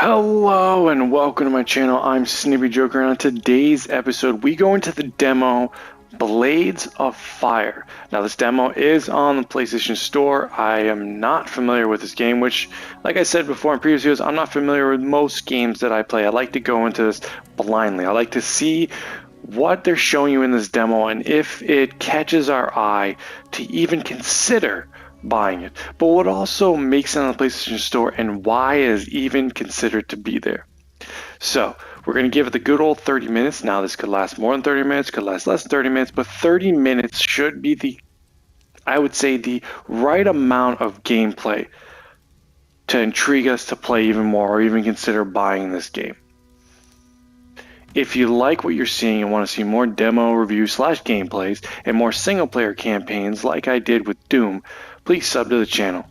Hello and welcome to my channel. I'm Snippy Joker, and on today's episode we go into the demo Blades of Fire. Now this demo is on the PlayStation Store. I am not familiar with this game, which, like I said before in previous videos, I'm not familiar with most games that I play. I like to go into this blindly. I like to see what they're showing you in this demo and if it catches our eye to even consider buying it, but what also makes it on the PlayStation Store and why it is even considered to be there. So we're going to give it the good old 30 minutes. Now this could last more than 30 minutes, could last less than 30 minutes, but 30 minutes should be I would say, the right amount of gameplay to intrigue us to play even more or even consider buying this game. If you like what you're seeing and want to see more demo reviews / gameplays and more single player campaigns like I did with Doom, please sub to the channel.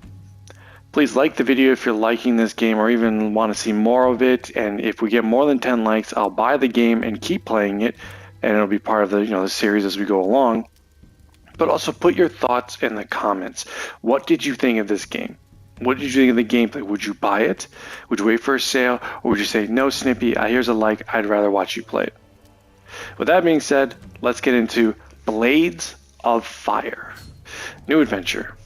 Please like the video if you're liking this game or even want to see more of it, and if we get more than 10 likes, I'll buy the game and keep playing it, and it'll be part of the series as we go along. But also put your thoughts in the comments. What did you think of this game? What did you think of the gameplay? Would you buy it? Would you wait for a sale? Or would you say, no, Snippy, here's a like, I'd rather watch you play it? With that being said, let's get into Blades of Fire. New adventure.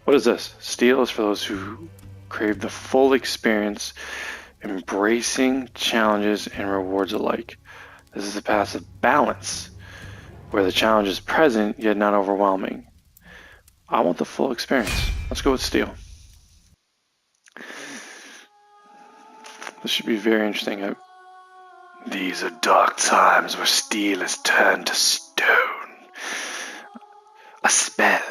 What is this? Steel is for those who crave the full experience, embracing challenges and rewards alike. This is a path of balance, where the challenge is present yet not overwhelming. I want the full experience. Let's go with steel. This should be very interesting. These are dark times where steel is turned to stone. A spell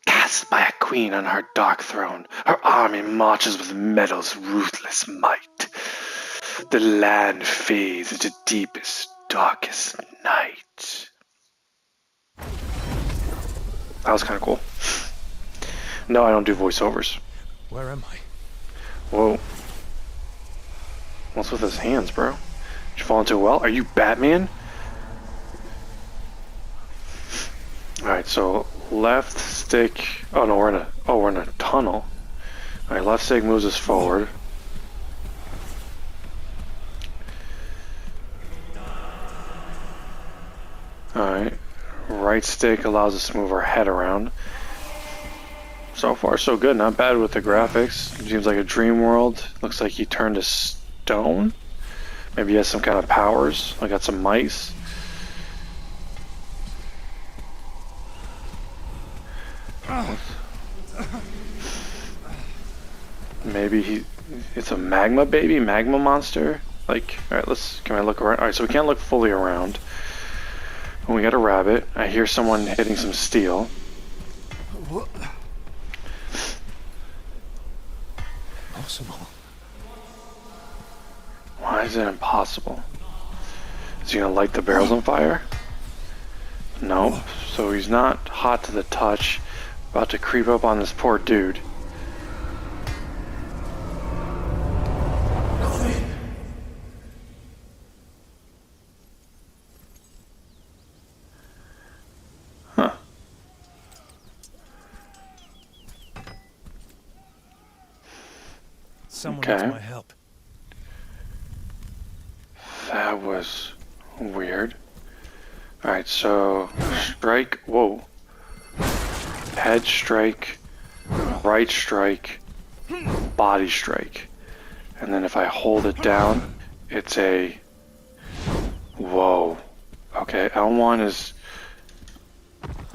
cast by a queen on her dark throne. Her army marches with metal's ruthless might. The land fades into deepest, darkest night. That was kind of cool. No, I don't do voiceovers. Where am I? Whoa. What's with his hands, bro? Did you fall into a well? Are you Batman? Alright, so left stick. Oh no, we're in a tunnel. Alright, left stick moves us forward. Alright. Right stick allows us to move our head around. So far so good, not bad with the graphics. Seems like a dream world. Looks like he turned to stone. Maybe he has some kind of powers. I got some mice. Maybe it's a magma baby, magma monster. Like, alright, can I look around? Alright, so we can't look fully around. We got a rabbit. I hear someone hitting some steel. Possible. Why is it impossible? Is he gonna light the barrels on fire? Nope. So he's not hot to the touch. About to creep up on this poor dude. Huh. Someone needs my help. That was weird. Alright, so strike, whoa. Head strike, right strike, body strike. And then if I hold it down, it's a, whoa. Okay, L1 is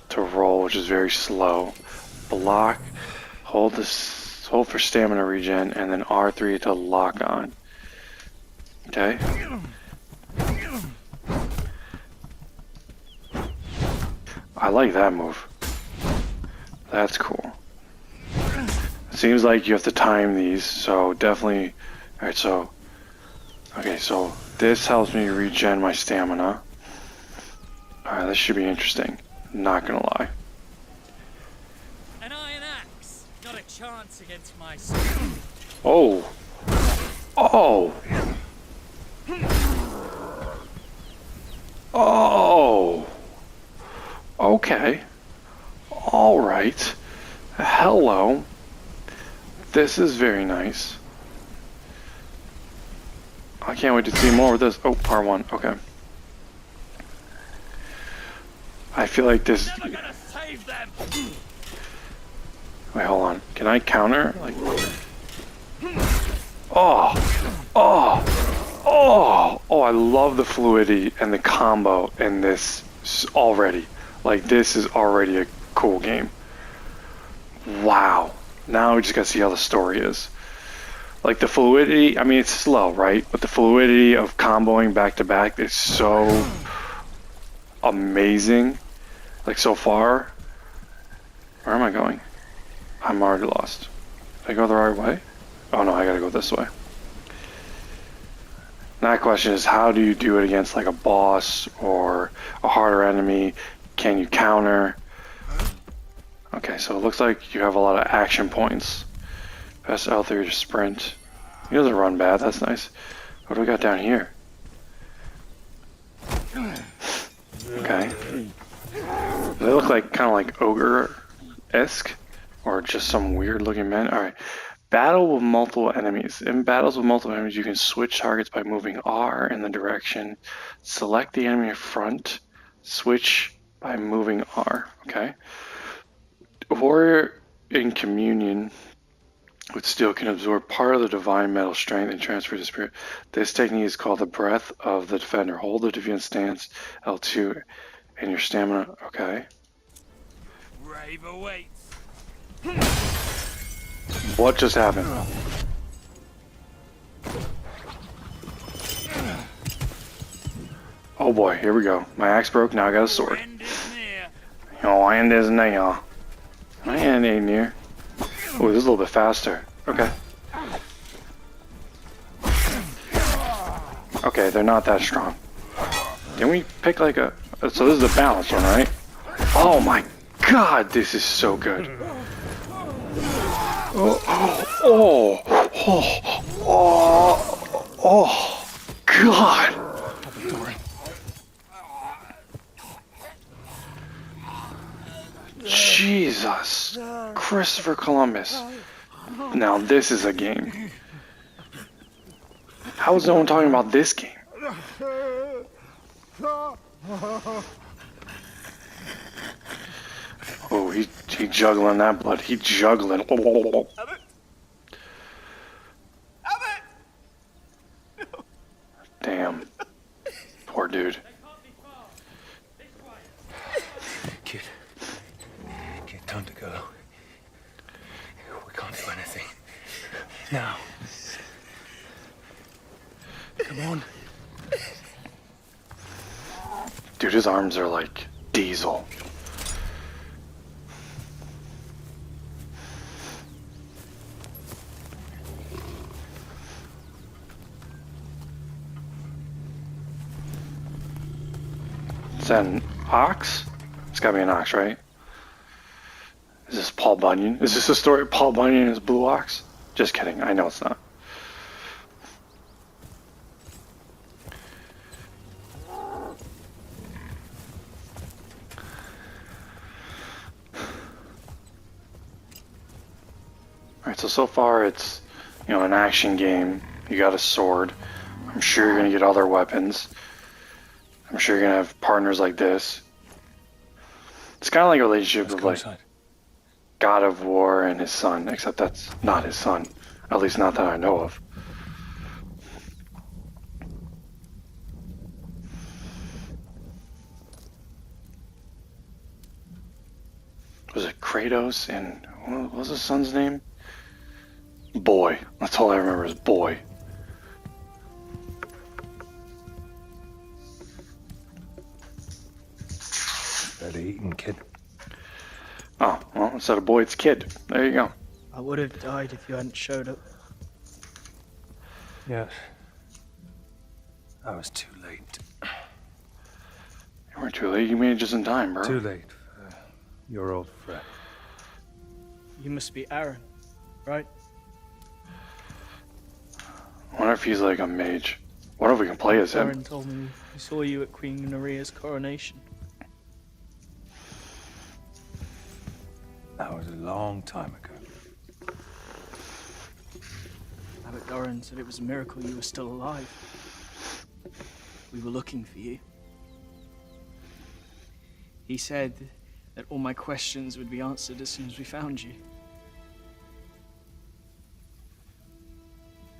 to roll, which is very slow. Block, hold for stamina regen, and then R3 to lock on. Okay. I like that move. That's cool. It seems like you have to time these, so definitely. Alright, so. Okay, so this helps me regen my stamina. Alright, this should be interesting. Not gonna lie. An iron axe, not a chance against my sword. Oh. Oh. Oh. Okay. Alright. Hello. This is very nice. I can't wait to see more of this. Oh, R1. Okay. I feel like this. Never gonna save them. Wait, hold on. Can I counter? Like. Oh, I love the fluidity and the combo in this already. Like, this is already a cool game. Wow. Now we just gotta see how the story is. Like, the fluidity, I mean, it's slow, right? But the fluidity of comboing back to back is so amazing. Like, so far. Where am I going? I'm already lost. Did I go the right way? Oh no, I gotta go this way. Now the question is, how do you do it against like a boss or a harder enemy? Can you counter? Okay, so it looks like you have a lot of action points. Press L3 to sprint. He doesn't run bad, that's nice. What do we got down here? Okay. They look like kind of like ogre-esque, or just some weird looking men. Alright. Battle with multiple enemies. In battles with multiple enemies, you can switch targets by moving R in the direction. Select the enemy in front. Switch by moving R. Okay. Warrior in communion with steel can absorb part of the divine metal strength and transfer to spirit. This technique is called the breath of the defender. Hold the defense stance L2 and your stamina. Okay. Rave awaits. What just happened? Oh boy, here we go. My axe broke, now I got a sword. End is near. Your end is near. My end ain't near. Oh, this is a little bit faster. Okay. Okay, they're not that strong. Can we pick like a... So this is a balanced one, right? Oh my god, this is so good. Oh, God. Jesus. Christopher Columbus. Now this is a game. How is no one talking about this game? Oh, he juggling that blood. He juggling. Oh. Damn. Poor dude. Kid, time to go. We can't do anything. Now. Come on. Dude, his arms are like diesel. Is that an ox? It's gotta be an ox, right? Is this Paul Bunyan? Is this a story of Paul Bunyan and his blue ox? Just kidding, I know it's not. Alright, so far it's, you know, an action game. You got a sword. I'm sure you're gonna get other weapons. I'm sure you're gonna have partners like this. It's kind of like a relationship with like God of War and his son, except that's not his son. At least not that I know of. Was it Kratos and what was his son's name? Boy. That's all I remember is Boy. Better eating, kid. Oh, well, instead of boy, it's kid. There you go. I would have died if you hadn't showed up. Yes. I was too late. You weren't too late. You made it just in time, bro. Too late for your old friend. You must be Aaron, right? I wonder if he's like a mage. What if we can play as him? Aaron told me he saw you at Queen Neria's coronation. That was a long time ago. Abbot Doran said it was a miracle you were still alive. We were looking for you. He said that all my questions would be answered as soon as we found you.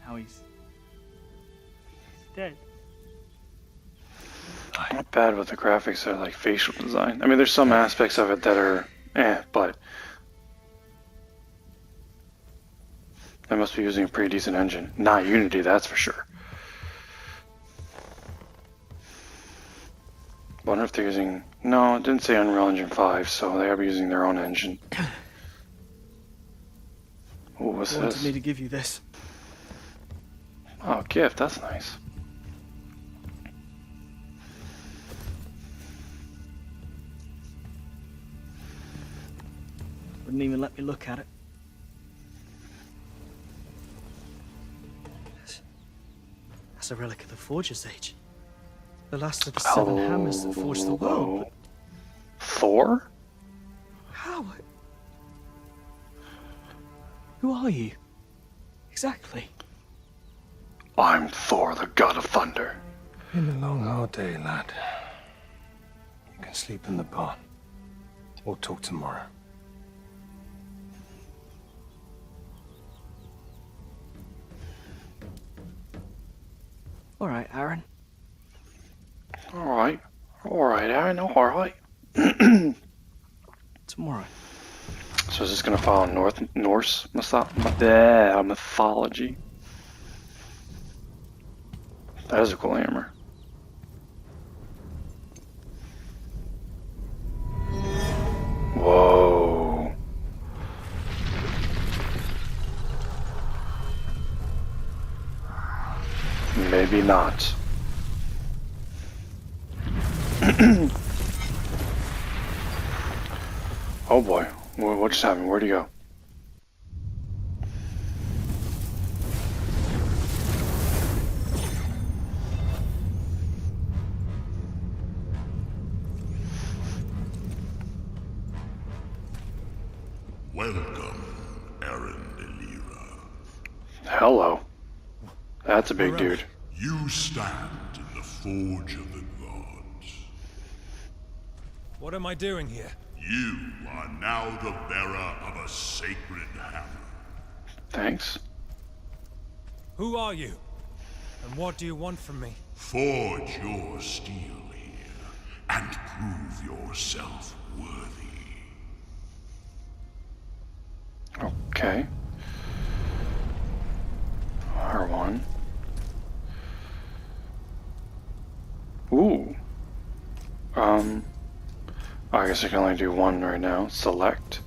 Now he's dead. Not bad with the graphics or like facial design. I mean, there's some aspects of it that are but they must be using a pretty decent engine. Not Unity, that's for sure. Wonder if they're using... No, it didn't say Unreal Engine 5, so they are using their own engine. Ooh, what's He wanted this? me to give you this. Oh, gift, that's nice. Wouldn't even let me look at it. That's a relic of the Forger's Age. The last of the 7 hammers that forged the world. But Thor? how? Who are you? Exactly. I'm Thor, the god of thunder. Been a long, hard day, lad. You can sleep in the barn. We'll talk tomorrow. All right, Aaron. Alright, Aaron, alright. Tomorrow. So is this gonna follow Norse mythology? That is a cool hammer. Whoa. Maybe not. Oh boy, what just happened? Where'd he go? Welcome, Aaron Delira. Hello. That's a big dude. You stand in the forge of the gods. What am I doing here? You are now the bearer of a sacred hammer. Thanks. Who are you? And what do you want from me? Forge your steel here, and prove yourself worthy. Okay. R1. Ooh. I guess I can only do one right now. Select.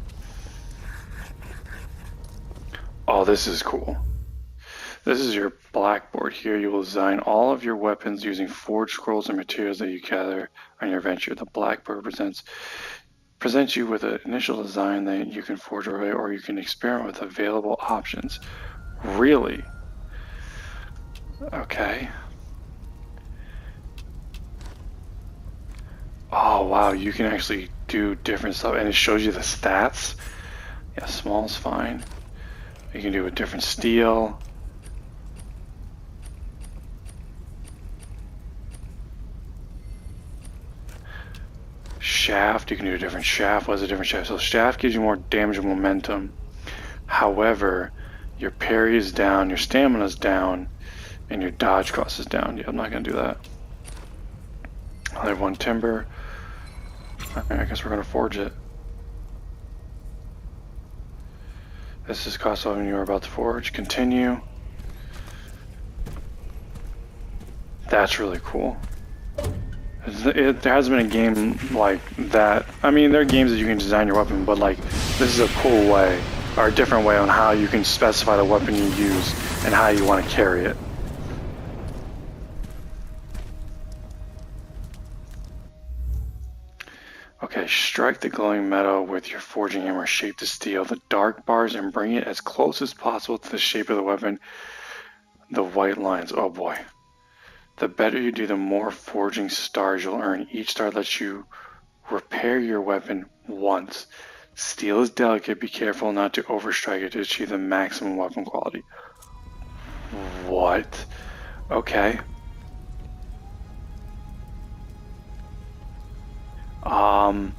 Oh, this is cool. This is your blackboard. Here you will design all of your weapons using forged scrolls and materials that you gather on your adventure. The blackboard presents you with an initial design that you can forge away, or you can experiment with available options. Really? Okay. Oh wow, you can actually do different stuff, and it shows you the stats. Yeah, small is fine. You can do a different steel. Shaft, you can do a different shaft. What is a different shaft? So shaft gives you more damage and momentum. However, your parry is down, your stamina is down, and your dodge cost is down. Yeah, I'm not gonna do that. I have one timber. I guess we're gonna forge it. This is cost when you are about to forge. Continue. That's really cool. There hasn't been a game like that. I mean, there are games that you can design your weapon, but like, this is a cool way, or a different way on how you can specify the weapon you use and how you want to carry it. Okay, strike the glowing metal with your forging hammer, shape the steel, the dark bars, and bring it as close as possible to the shape of the weapon. The white lines, oh boy. The better you do, the more forging stars you'll earn. Each star lets you repair your weapon once. Steel is delicate, be careful not to overstrike it to achieve the maximum weapon quality. What? Okay. Um,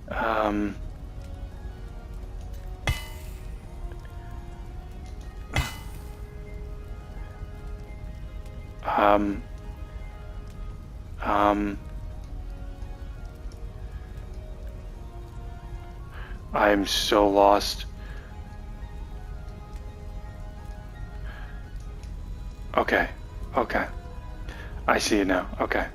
um, um, I'm so lost. Okay, okay. I see it now. Okay.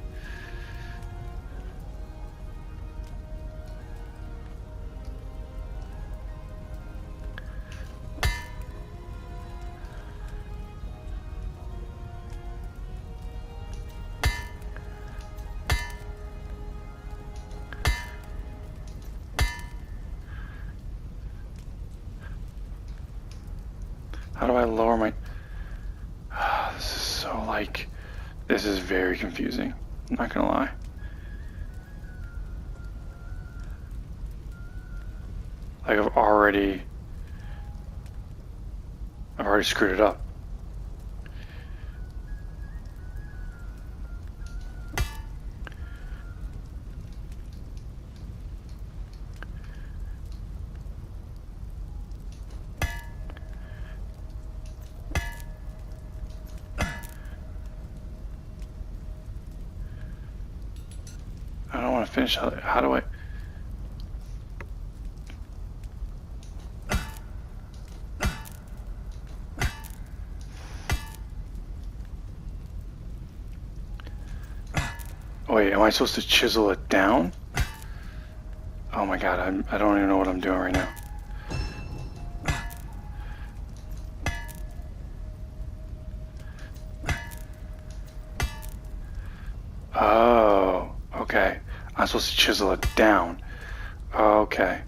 How do I lower my... This is so like... This is very confusing. I'm not gonna lie. Like I've already screwed it up. I don't want to finish. How do I? Wait, am I supposed to chisel it down? Oh my god, I don't even know what I'm doing right now. Oh, okay. I'm supposed to chisel it down. Okay.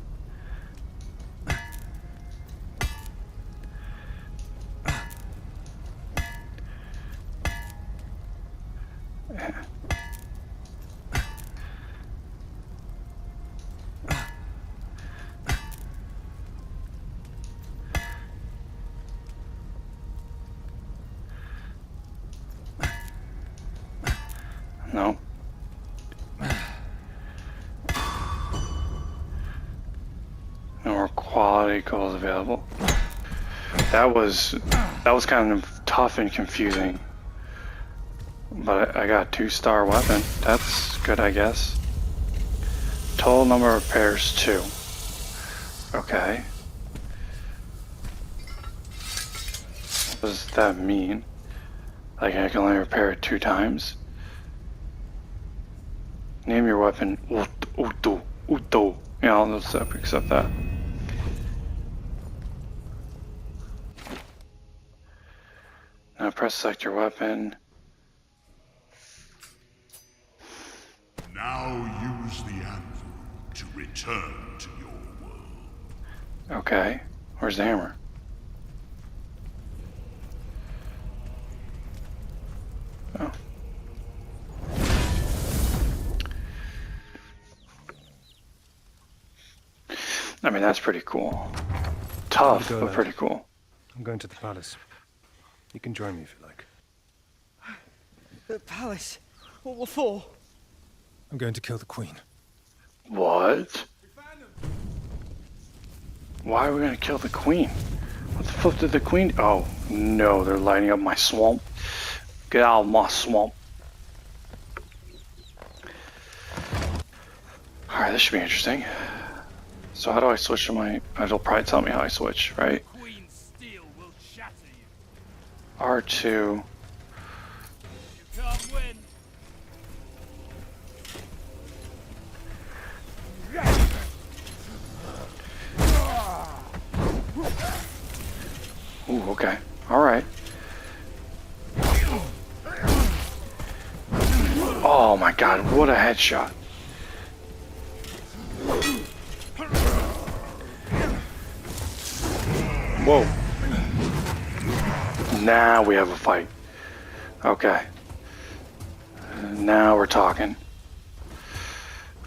No. No more quality calls available. That was kind of tough and confusing. But I got a 2-star weapon. That's good, I guess. Total number of repairs 2. Okay. What does that mean? Like I can only repair it 2 times? Name your weapon. Uto. Uto. Yeah, I'll just accept that. Now press select your weapon. Now use the anvil to return to your world. Okay. Where's the hammer? Oh. I mean, that's pretty cool. Tough, but pretty cool. I'm going to the palace. You can join me if you like. The palace? What for? I'm going to kill the queen. What? Why are we gonna kill the queen? What the fuck did the queen... Oh, no, they're lighting up my swamp. Get out of my swamp. Alright, this should be interesting. So how do I switch to my... It'll probably tell me how I switch, right? Queen's steel will shatter you. R2. You can't win. Ooh, okay. Alright. Oh my god, what a headshot. Whoa. Now we have a fight. Okay. Now we're talking.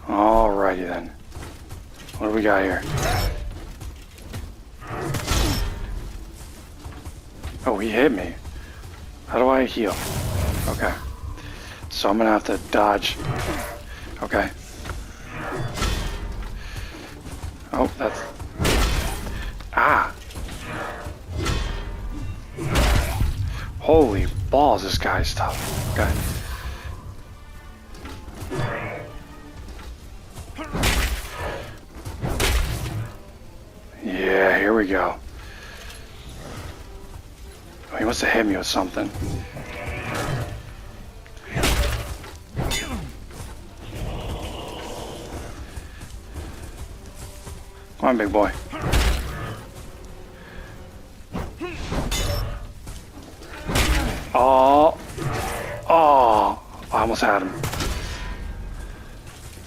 Alrighty then. What do we got here? Oh, he hit me. How do I heal? Okay. So I'm gonna have to dodge. Okay. Oh, that's... Ah! Holy balls, this guy's tough. Okay. Yeah, here we go. Oh, he must have hit me with something. Come on, big boy. Oh. Oh. I almost had him.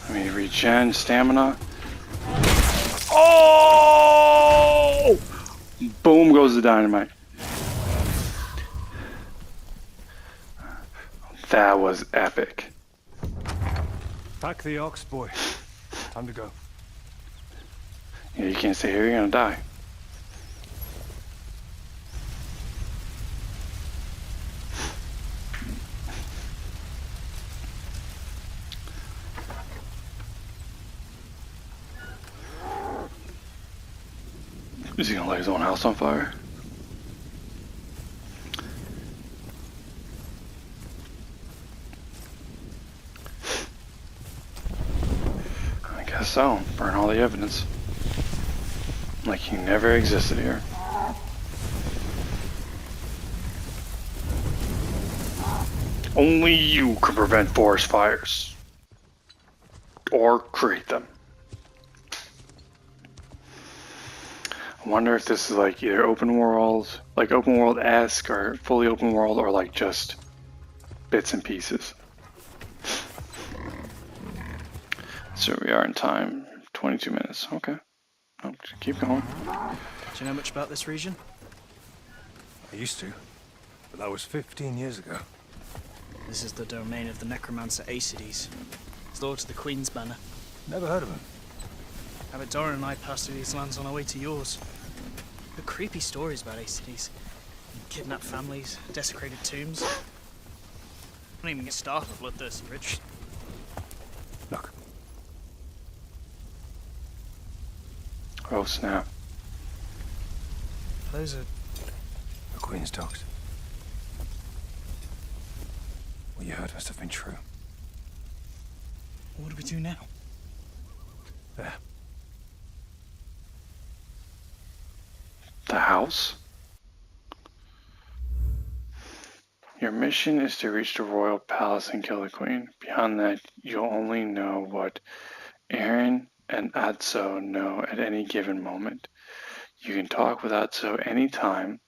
Let me regen stamina. Oh! Boom goes the dynamite. That was epic. Pack the ox, boy. Time to go. Yeah, you can't stay here, you're gonna die. Is he gonna light his own house on fire? I guess so. Burn all the evidence. Like he never existed here. Only you can prevent forest fires. Or create them. I wonder if this is like either open world, like open world-esque, or fully open world, or like just bits and pieces. So we are in time, 22 minutes, okay. Oh, keep going. Do you know much about this region? I used to, but that was 15 years ago. This is the domain of the necromancer Acides. He's lord to the Queen's banner. Never heard of him. Abadora and I passed through these lands on our way to yours. The creepy stories about Acides. Kidnapped families, desecrated tombs. Don't even get started on bloodthirsty rich. Look. Oh snap. Those are... The Queen's dogs. What you heard must have been true. What do we do now? There. The house? Your mission is to reach the royal palace and kill the queen. Beyond that, you'll only know what Aaron and Adso know at any given moment. You can talk with Adso anytime.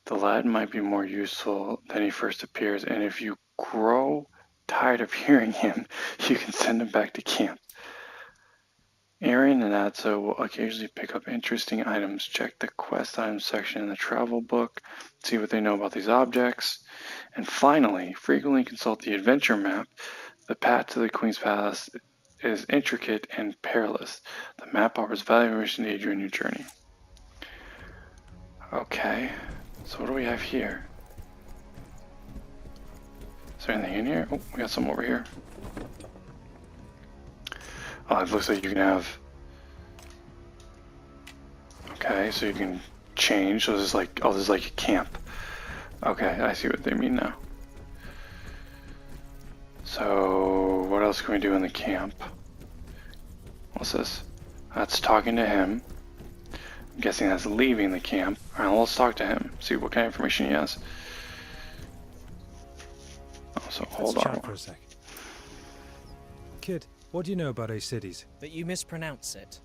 The lad might be more useful than he first appears, and if you grow tired of hearing him, you can send him back to camp. Aaron and Adso will occasionally pick up interesting items. Check the quest items section in the travel book, see what they know about these objects. And finally, frequently consult the adventure map. The path to the Queen's Palace is intricate and perilous. The map offers valuable information to aid you in your journey. Okay, so what do we have here? Is there anything in here? Oh, we got some over here. Oh, it looks like you can have... Okay, so you can change. So this is like, oh, this is like a camp. Okay, I see what they mean now. So, what else can we do in the camp? What's this? That's talking to him. I'm guessing that's leaving the camp. Alright, well, let's talk to him. See what kind of information he has. Oh, so hold Let's on. chat for a sec. Kid, what do you know about Acides? But you mispronounce it.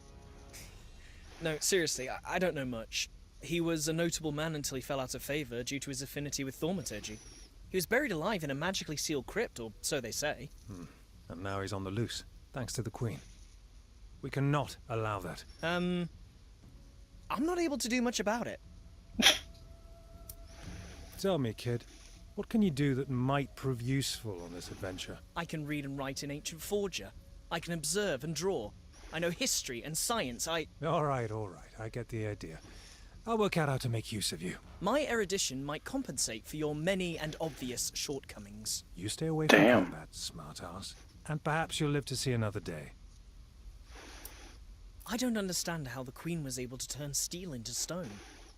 No, seriously, I don't know much. He was a notable man until he fell out of favor due to his affinity with thaumaturgy. He was buried alive in a magically sealed crypt, or so they say. And now he's on the loose, thanks to the Queen. We cannot allow that. I'm not able to do much about it. Tell me, kid, what can you do that might prove useful on this adventure? I can read and write in ancient Forger. I can observe and draw. I know history and science. All right, I get the idea. I'll work out how to make use of you. My erudition might compensate for your many and obvious shortcomings. You stay away from Damn. combat, smart-ass. And perhaps you'll live to see another day. I don't understand how the Queen was able to turn steel into stone.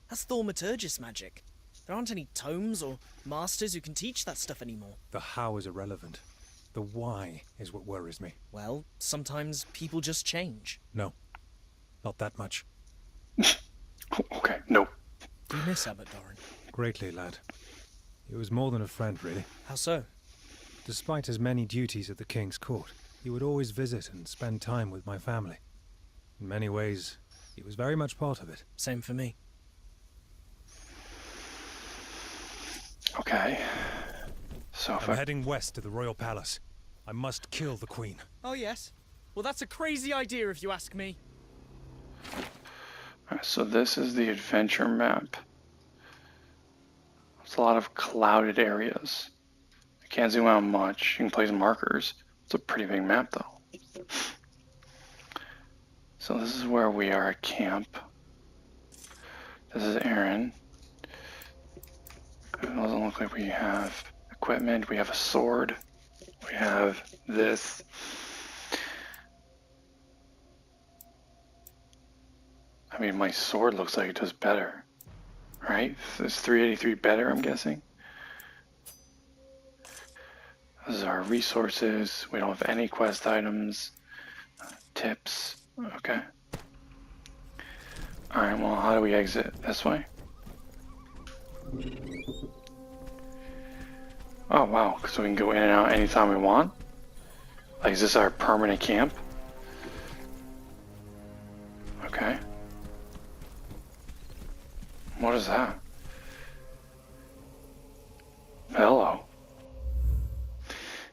That's thaumaturgist magic. There aren't any tomes or masters who can teach that stuff anymore. The how is irrelevant. The why is what worries me. Well, sometimes people just change. No, not that much. Okay, no. Do you miss Abbot Doran? Greatly, lad. He was more than a friend, really. How so? Despite his many duties at the King's court, he would always visit and spend time with my family. In many ways, he was very much part of it. Same for me. Okay. So if I'm heading west to the royal palace. I must kill the Queen. Oh, yes? Well, that's a crazy idea if you ask me. Alright, so this is the adventure map. It's a lot of clouded areas. I can't zoom out much. You can place markers. It's a pretty big map though. So this is where we are at camp. This is Aaron. It doesn't look like we have equipment. We have a sword. We have this. I mean, my sword looks like it does better. Right? Is 383 better, I'm guessing? This is our resources. We don't have any quest items. Tips. Okay. Alright, well, how do we exit? This way? Oh, wow. So we can go in and out anytime we want? Like, is this our permanent camp? Okay. What is that? Hello.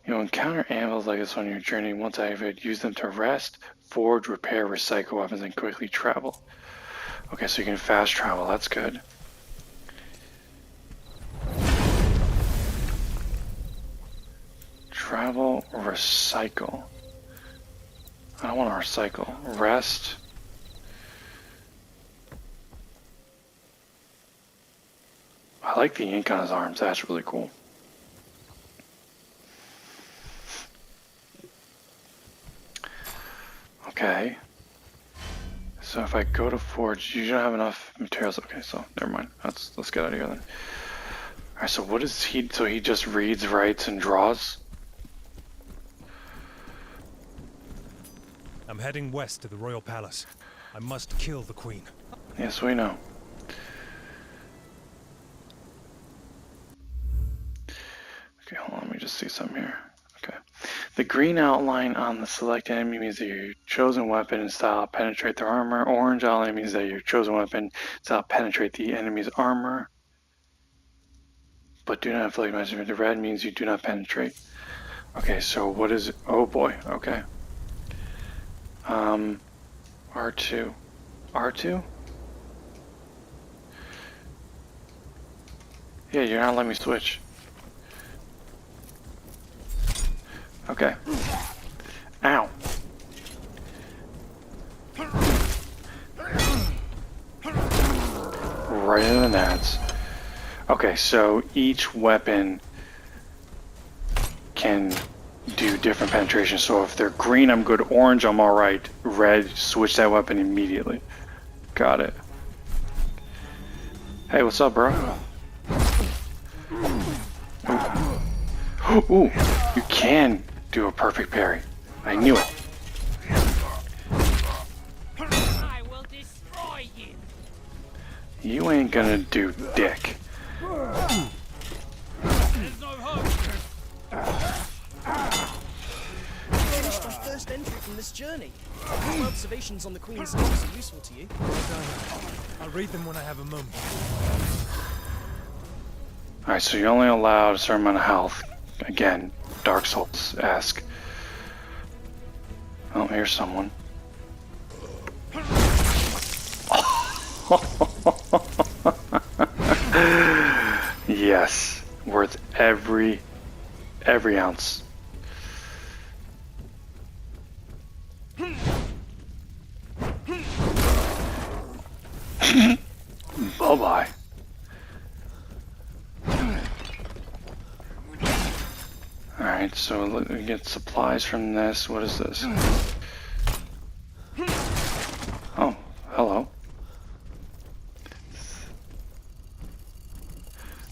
You'll encounter anvils like this on your journey. Once activated, use them to rest, forge, repair, recycle weapons, and quickly travel. Okay, so you can fast travel. That's good. Travel, recycle. I don't want to recycle. Rest. I like the ink on his arms. That's really cool. Okay. So if I go to forge, you don't have enough materials. Okay, so never mind. Let's get out of here then. Alright, so what is he? So he just reads, writes, and draws? I'm heading west to the royal palace. I must kill the Queen. Yes, we know. Okay, hold on, let me just see something here. Okay. The green outline on the select enemy means that your chosen weapon and style penetrate their armor. Orange outline means that your chosen weapon style penetrate the enemy's armor. But do not inflict magic. The red means you do not penetrate. Okay, so what is it? Oh boy, okay. R2. R2? Yeah, you're not letting me switch. Okay. Ow. Right in the nuts. Okay, so each weapon can do different penetration. So if they're green, I'm good. Orange, I'm alright. Red, switch that weapon immediately. Got it. Hey, what's up, bro? Ooh, you can do a perfect parry. I knew it. I will destroy you. You ain't gonna do dick. There's no hope. Finished my first entry from this journey. My observations on the Queen's steps are useful to you. I'll read them when I have a moment. Alright, so you're only allowed a certain amount of health. Again, Dark Souls-esque. Oh, here's someone. Yes, worth every ounce. Oh boy. Alright, so we get supplies from this. What is this? Oh, hello.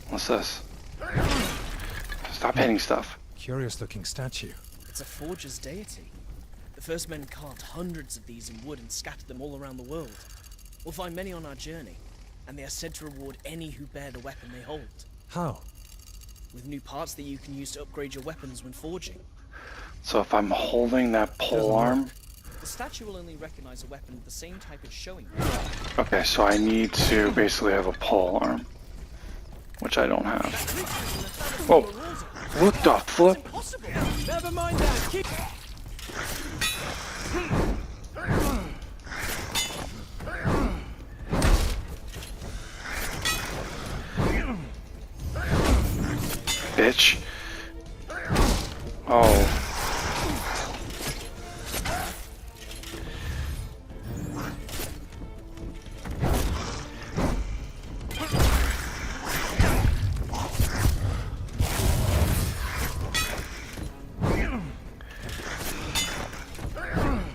What's this? Stop hitting stuff. Curious looking statue. It's a forger's deity. The first men carved hundreds of these in wood and scattered them all around the world. We'll find many on our journey, and they are said to reward any who bear the weapon they hold. How? With new parts that you can use to upgrade your weapons when forging. So if I'm holding that pole arm... The statue will only recognize a weapon of the same type it's showing. Okay, so I need to basically have a pole arm. Which I don't have. Whoa! What the flip? Never mind that. Keep... Bitch. Oh.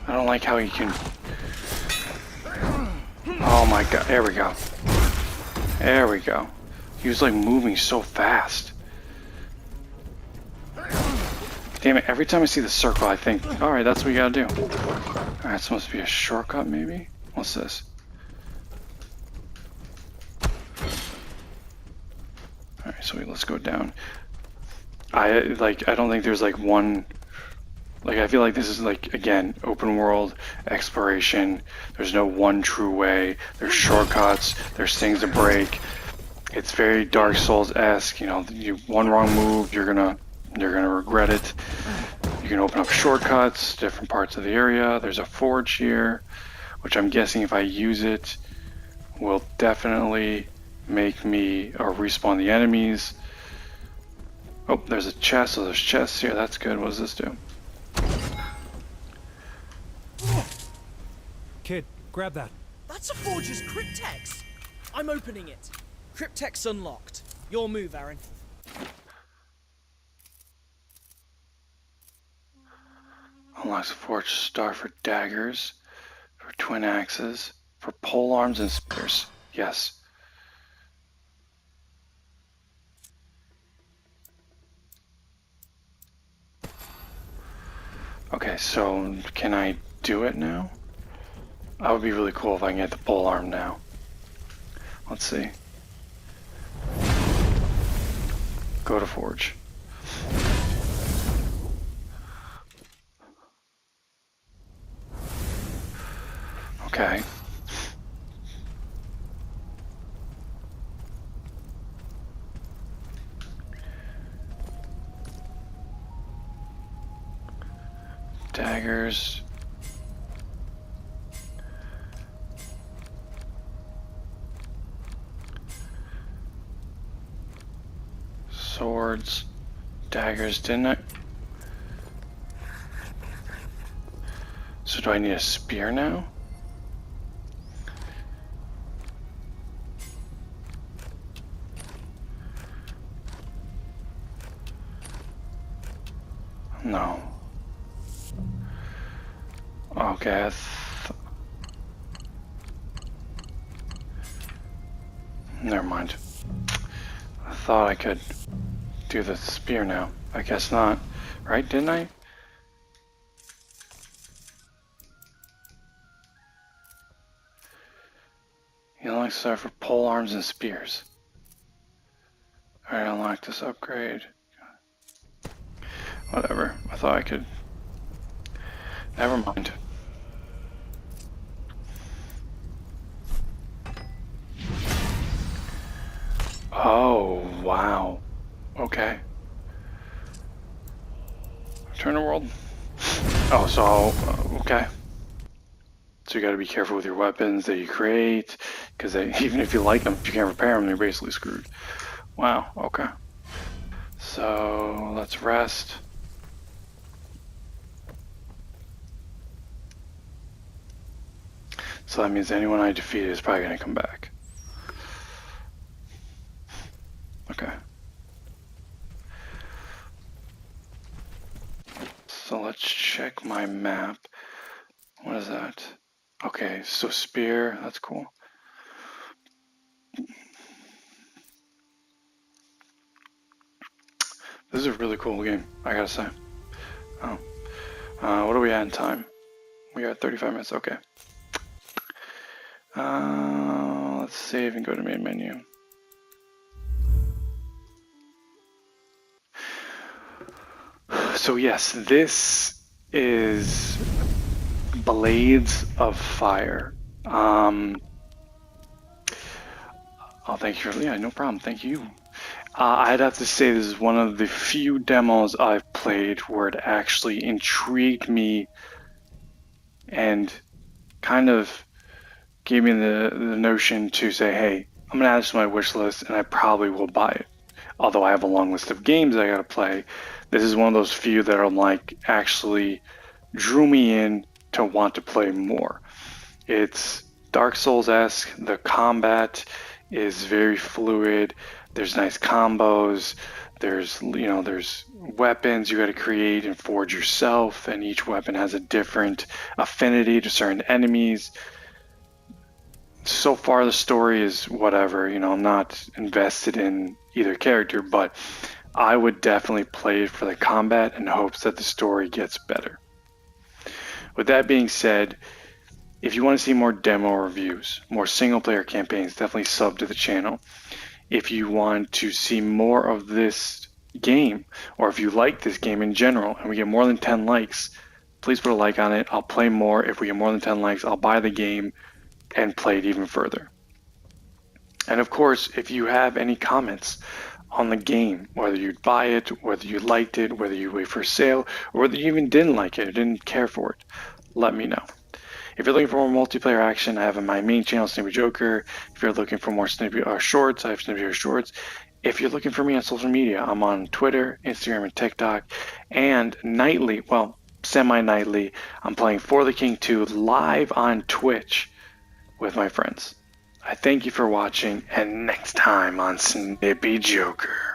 I don't like how you can... Oh my god, there we go. There we go. He was like moving so fast. Damn it, every time I see the circle I think, alright, that's what we gotta do. Alright, it's supposed to be a shortcut maybe? What's this? Alright, so let's go down. I don't think there's like one... Like, I feel like this is like, again, open world exploration. There's no one true way. There's shortcuts. There's things to break. It's very Dark Souls-esque. You know, one wrong move, you're gonna regret it. You can open up shortcuts, different parts of the area. There's a forge here, which I'm guessing if I use it, will definitely make me respawn the enemies. Oh, there's a chest. So there's chests here. That's good. What does this do? Kid, grab that. That's a forger's cryptex. I'm opening it. Cryptex unlocked. Your move, Aaron. Unlocks a forged star for daggers, for twin axes, for pole arms and spears. Yes. Okay, so can I do it now? That would be really cool if I can get the pole arm now. Let's see. Go to forge. Okay. Daggers. Swords. Daggers, didn't I? So do I need a spear now? No. Okay, never mind. I thought I could do the spear now. I guess not. Right, didn't I? You unlock star for pole arms and spears. Alright, unlock this upgrade. Whatever. I thought I could. Never mind. Oh, wow. Okay. Return to world. Oh, so, okay. So you gotta be careful with your weapons that you create, because even if you like them, if you can't repair them, they're basically screwed. Wow, okay. So, let's rest. So that means anyone I defeat is probably gonna come back. Okay. So let's check my map. What is that? Okay, so spear, that's cool. This is a really cool game, I gotta say. Oh. What are we at in time? We are at 35 minutes, okay. Let's save and go to main menu. So yes, this is Blades of Fire. Oh, thank you. Yeah, no problem. Thank you. I'd have to say this is one of the few demos I've played where it actually intrigued me and kind of gave me the notion to say, hey, I'm going to add this to my wish list and I probably will buy it. Although I have a long list of games I got to play, this is one of those few that are like actually drew me in to want to play more. It's Dark Souls-esque. The combat is very fluid. There's nice combos. There's weapons you got to create and forge yourself, and each weapon has a different affinity to certain enemies. So far the story is whatever, I'm not invested in either character, but I would definitely play it for the combat in hopes that the story gets better. With that being said, if you want to see more demo reviews, more single player campaigns, definitely sub to the channel. If you want to see more of this game, or if you like this game in general and we get more than 10 likes, please put a like on it. I'll play more. If we get more than 10 likes, I'll buy the game and play it even further. And of course, if you have any comments on the game, whether you'd buy it, whether you liked it, whether you wait for a sale, or whether you even didn't like it or didn't care for it, let me know. If you're looking for more multiplayer action, I have my main channel, Snippy Joker. If you're looking for more Snippy Shorts, I have Snippy Shorts. If you're looking for me on social media, I'm on Twitter, Instagram, and TikTok. And nightly, well, semi-nightly, I'm playing For the King 2 live on Twitch with my friends. I thank you for watching, and next time on Snippy Joker.